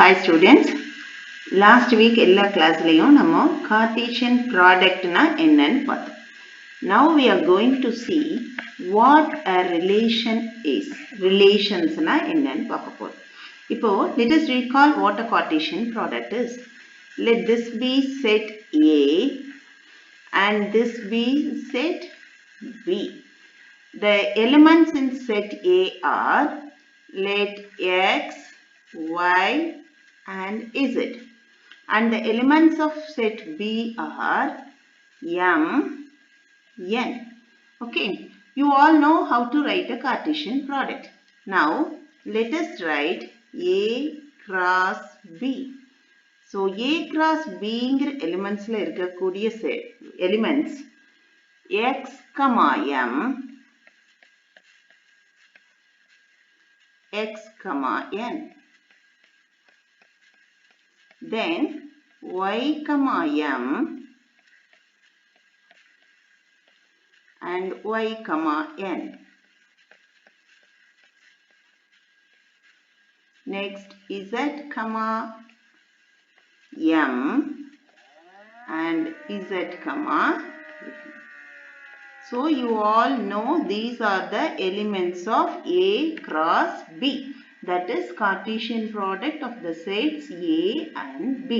Hi students. Last week எல்லா கிளாஸ்லயும் நம்ம Cartesian product னா என்னன்னு பார்த்தோம். Now we are going to see what a relation is. Relations னா என்னன்னு பார்க்க போறோம். இப்போ let us recall what a Cartesian product is. Let this be set A and this be set B. The elements in set A are let X, Y and Z, and the elements of set B are M, N. Okay, you all know how to write a Cartesian product. Now let us write A cross B. So A cross B ங்கிற elementsல இருக்கக்கூடிய elements X, M, X, N. Then Y, M and Y, N. Next Z, M and Z, so you all know these are the elements of A cross B. That is Cartesian product of the sets A and B.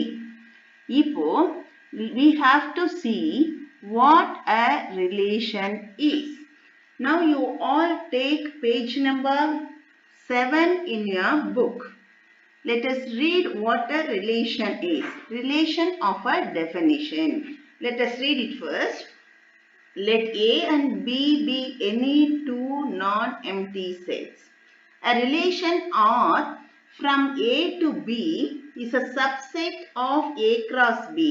இப்போ we have to see what a relation is. Now you all take page number 7 in your book. Let us read what a relation is. Relation of a definition. Let us read it first. Let A and B be any two non-empty sets. A relation R from A to B is a subset of A cross B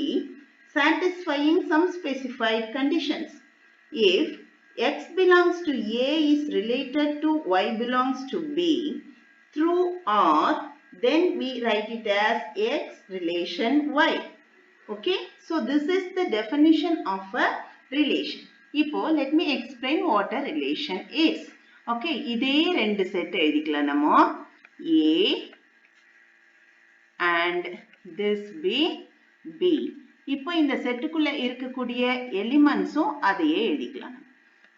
satisfying some specified conditions. If X belongs to A is related to Y belongs to B through R, then we write it as X relation Y. Okay, so this is the definition of a relation. இப்போ let me explain what a relation is. Okay, இதே ரெண்டு set எழுதிக்கலாம் நம்ம A and this be B. இப்போ இந்த செட்டுக்குள்ள இருக்கக்கூடிய எலிமெண்ட்ஸும் அதையே எழுதிக்கலாம்.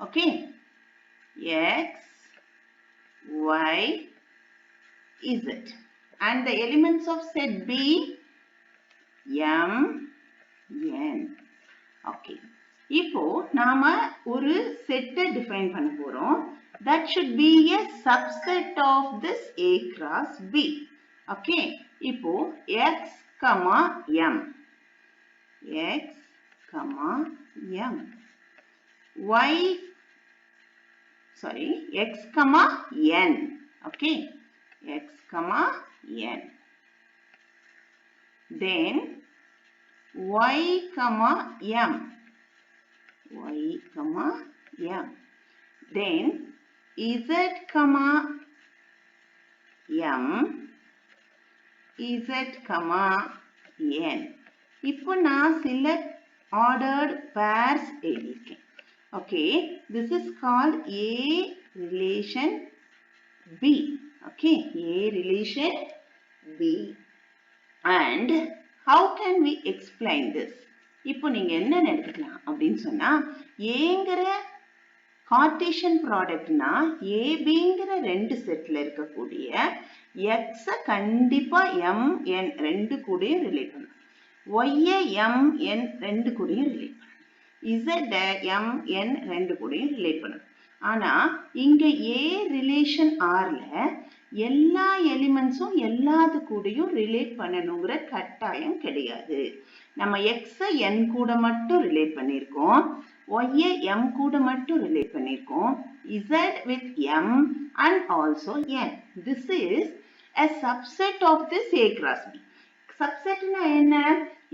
Okay, X, Y, Z and the elements of set B M, N. Okay, இப்போ நாம ஒரு செட்டை டிஃபைன் பண்ண போறோம். That should be a subset of this A cross B. Okay, இப்போ X, M. X, M. Y, X, N. Okay, X, N. Then Y, M. Y, M. Then Z, M. Z, N. இப்போ நான் சில ordered pairs எழுதிருக்கேன். Okay, this is called A relation B. Okay, A relation B. And how can we explain this? இப்போ நீங்க என்ன நினைக்கலாம் அப்படின்னு சொன்னா ஏங்கிற கார்ட்டீசியன் ப்ராடக்ட்னா ஏபிங்கிற ரெண்டு செட்ல இருக்கக்கூடிய எக்ஸ கண்டிப்பா எம் என் ரெண்டு கூடயும் ரிலேட் பண்ணும், ஒய்ய எம் என் ரெண்டு கூடயும் ரிலேட் பண்ணும், இசட் எம் என் ரெண்டு கூடயும் ரிலேட் பண்ணும். ஆனா இங்க ஏ ரிலேஷன் ஆர்ல எல்லா எலிமெண்ட்ஸும் எல்லாத்து கூடயும் ரிலேட் பண்ணணுங்கிற கட்டாயம் கிடையாது. நம்ம எக்ஸ என் கூட மட்டும் ரிலேட் பண்ணியிருக்கோம், ஒய்ய எம் கூட மட்டும் ரிலேட் பண்ணியிருக்கோம், Z with M and also N. This is a subset of this A cross B. சப்செட்னா என்ன?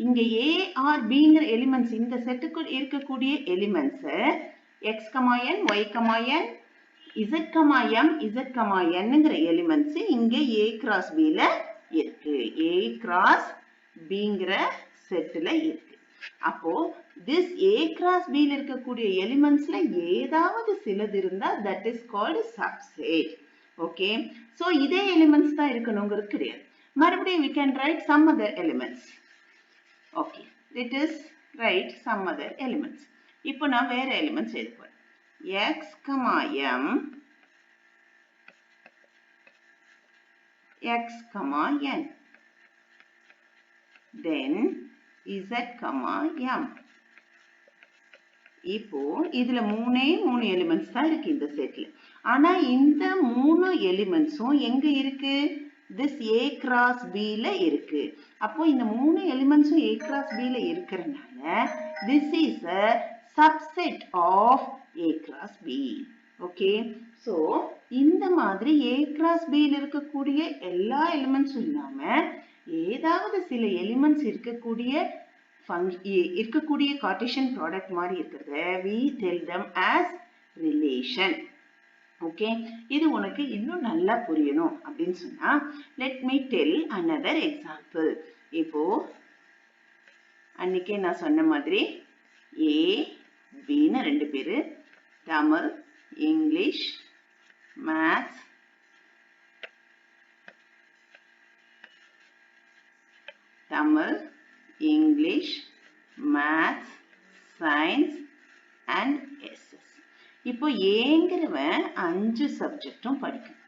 இங்க A or Bங்கிற எலிமெண்ட்ஸ் இந்த செட்டுக்குள் இருக்கக்கூடிய elements X, N, Y, N, Z, M, Z, Nங்கிற எலிமெண்ட்ஸ் இங்க A cross Bல இருக்கு. A cross Bங்கிற செட்ல இருக்கு. அப்போ this A cross Bல இருக்கக்கூடிய எலிமெண்ட்ஸ்ல ஏதாவது சிலது இருந்தா that is called subset. Okay, so இதே elements தான் இருக்கணுங்கிறது கிடையாது. மறுபடியும் we can write some other elements. Okay, let us write some other elements. இப்போ நான் வேற elements எழுத போறேன். x, m, x, n. Then z, m. இப்போ இதுல மூணு எலிமெண்ட்ஸ் தான் இருக்கு இந்த செட்ல. ஆனா இந்த மூணு எலிமெண்ட்ஸும் எங்க இருக்கு? this a cross b ல இருக்கு. அப்போ இந்த மூணு எலிமெண்ட்ஸும் a cross b ல இருக்கறனால this is a subset of a cross b. Okay, so இந்த மாதிரி a cross b ல இருக்கக்கூடிய எல்லா எலிமெண்ட்ஸும் இல்லாம ஏதாவது சில எலிமெண்ட்ஸ் இருக்கக்கூடிய Cartesian product மாதிரி இருக்கிறது we tell them as relation. Okay, இது உனக்கு இன்னும் நல்லா புரியணும் அப்படின்னு சொன்னா let me tell another example. இப்போ அன்னைக்கே நான் சொன்ன மாதிரி A, B ன்னு ரெண்டு பேரு Tamil, English, maths, Tamil, English, Maths, Science and SS. இப்போ ஏங்கிறவன் 5 சப்ஜெக்டும் படிக்கணும்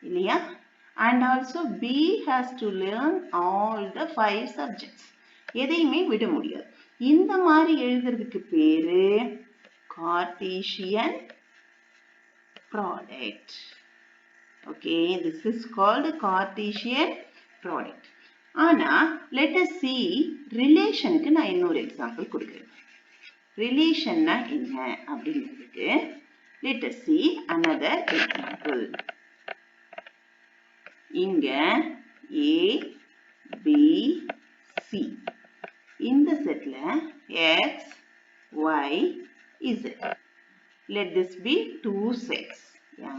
இல்லையா? And also B has to learn all the 5 subjects. எதையுமே விட முடியாது. இந்த மாதிரி எழுதுறதுக்கு பேரு Cartesian product. Okay, this is called Cartesian product. ஆனா let us see ரிலேஷனுக்கு நான் இன்னொரு எக்ஸாம்பிள் கொடுக்கிறேன். ரிலேஷன்னா என்ன அப்படிங்கிறதுக்கு let us see another example. இங்க A, B, C இந்த செட்ல X, Y, Z. Let this be two sets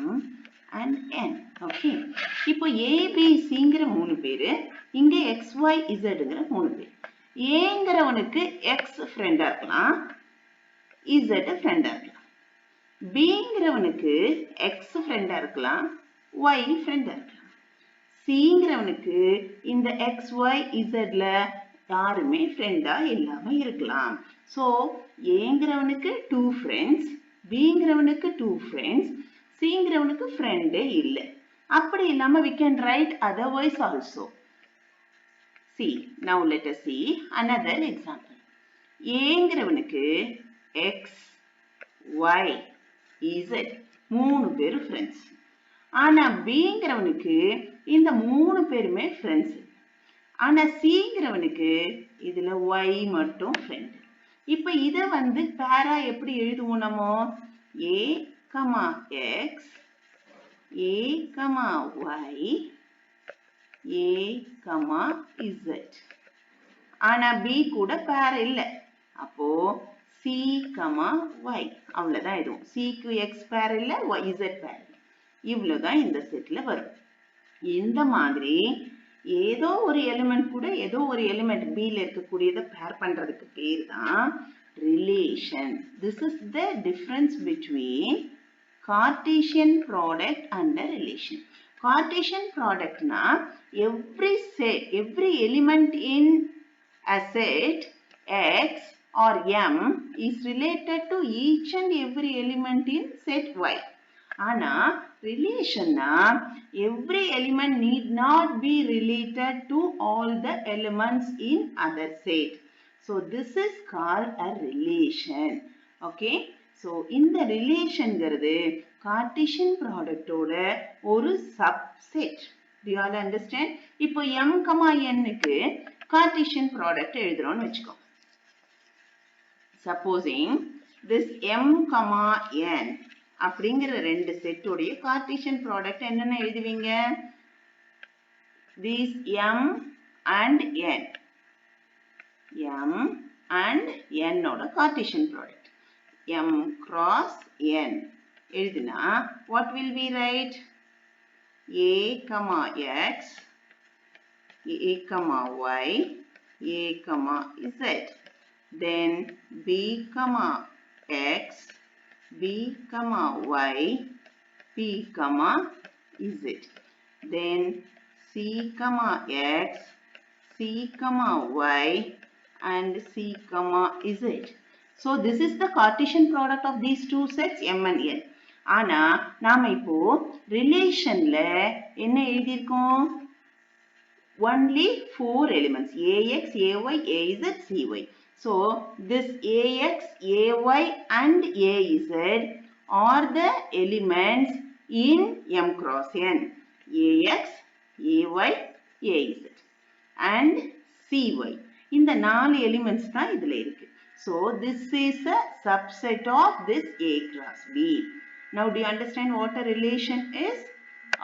M and N. Okay, இப்போ A, B, Cங்கிற மூணு பேரு, இங்க X, Y, Zங்கிற மூணு பேரு. Aங்கிறவனுக்கு X ஃப்ரெண்டா இருக்கலாம், Z ஃப்ரெண்டா இருக்கலாம். Bங்கிறவனுக்கு X ஃப்ரெண்டா இருக்கலாம், Y ஃப்ரெண்டா இருக்கலாம். Cங்கிறவனுக்கு இந்த X, Y, Zல யாருமே ஃப்ரெண்டா இல்லாம இருக்கலாம். So Aங்கிறவனுக்கு 2 friends, Bங்கிறவனுக்கு 2 friends, Cங்கிறவனுக்கு ஃப்ரெண்டே இல்லை. அப்படி இல்லாம we can write otherwise also. See, now let us see another example. Aங்கிறவனுக்கு X, Y, Z மூணு பேரு friends. ஆனா Bங்கிறவனுக்கு இந்த மூணு பேருமே friends. ஆனா Cங்கிறவனுக்கு இதுல Y மட்டும் friend. இப்ப இத வந்து பேரா எப்படி எழுதுவோம் நம்ம? A, X, A, Y, A, Z. ஆனா B கூட பேர் இல்ல. அப்போ C, Y அவ்வளவுதான் இதுவும். C க்கு X பேர் இல்ல, Y, Z பேர் இல்ல. இவ்வளவுதான் இந்த செட்ல வரும். இந்த மாதிரி ஏதோ ஒரு எலிமெண்ட் கூட ஏதோ ஒரு எலிமெண்ட் B ல இருக்கக்கூடியதை பேர் பண்றதுக்கு பேர் தான் relation. This is the difference between Cartesian product and a relation. Cartesian product na every element in a set X or M is related to each and every element in set Y. Ana relation na every element need not be related to all the elements in other set. So this is called a relation. Okay, so இந்த ரிலேஷன்ங்கிறது Cartesian product ஓட ஒரு subset. Do you all understand? இப்போ M, Nக்கு Cartesian product எழுதுறோம்னு வெச்சுக்கோ. Supposing this M, N அப்படிங்கிற ரெண்டு set உடைய Cartesian product என்னன்னு எழுதுவீங்க? These M and N. M and N ஓட Cartesian product. M cross N. எழுதுனா, what will we write? A, X, A, Y, A, Z. Then B, X, B, Y, P, Z. Then C, C comma X, C comma Y and C comma Z. So this is the Cartesian product of these two sets M and N. ஆனா நாம இப்போ ரிலேஷன்ல என்ன எழுதியிருக்கோம்? Only 4 elements AX, AY, AZ, CY. So this AX, AY and AZ are the elements in M cross N. AX, AY, AZ and CY. இந்த 4 elements தான் இதுல இருக்கு. So this is a subset of this A cross B. Now do you understand what a relation is?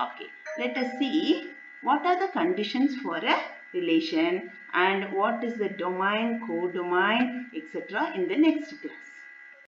Okay. Let us see what are the conditions for a relation and what is the domain, codomain, etc. in the next class.